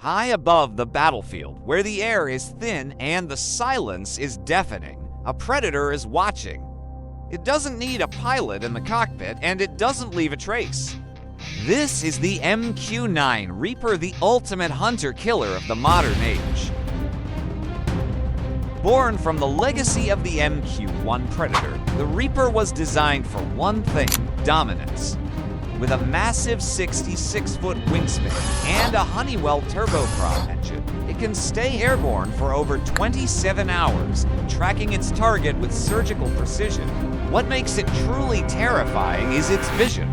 High above the battlefield, where the air is thin and the silence is deafening, a predator is watching. It doesn't need a pilot in the cockpit, and it doesn't leave a trace. This is the MQ-9 Reaper, the ultimate hunter-killer of the modern age. Born from the legacy of the MQ-1 Predator, the Reaper was designed for one thing: dominance. With a massive 66-foot wingspan and a Honeywell turboprop engine, it can stay airborne for over 27 hours, tracking its target with surgical precision. What makes it truly terrifying is its vision.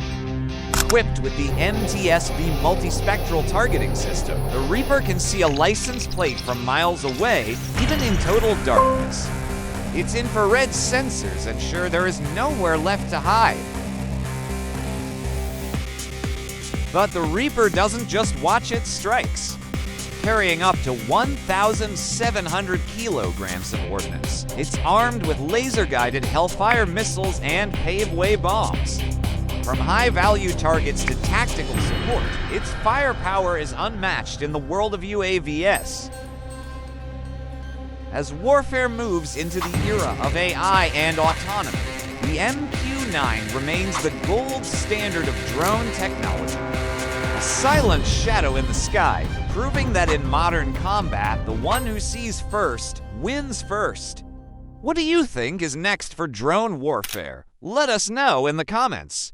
Equipped with the MTS-B multi-spectral targeting system, the Reaper can see a license plate from miles away, even in total darkness. Its infrared sensors ensure there is nowhere left to hide. But the Reaper doesn't just watch its strikes. Carrying up to 1,700 kilograms of ordnance, it's armed with laser-guided Hellfire missiles and pave-way bombs. From high-value targets to tactical support, its firepower is unmatched in the world of UAVs. As warfare moves into the era of AI and autonomy, the MQ-9 remains the gold standard of drone technology. A silent shadow in the sky, proving that in modern combat, the one who sees first wins first. What do you think is next for drone warfare? Let us know in the comments.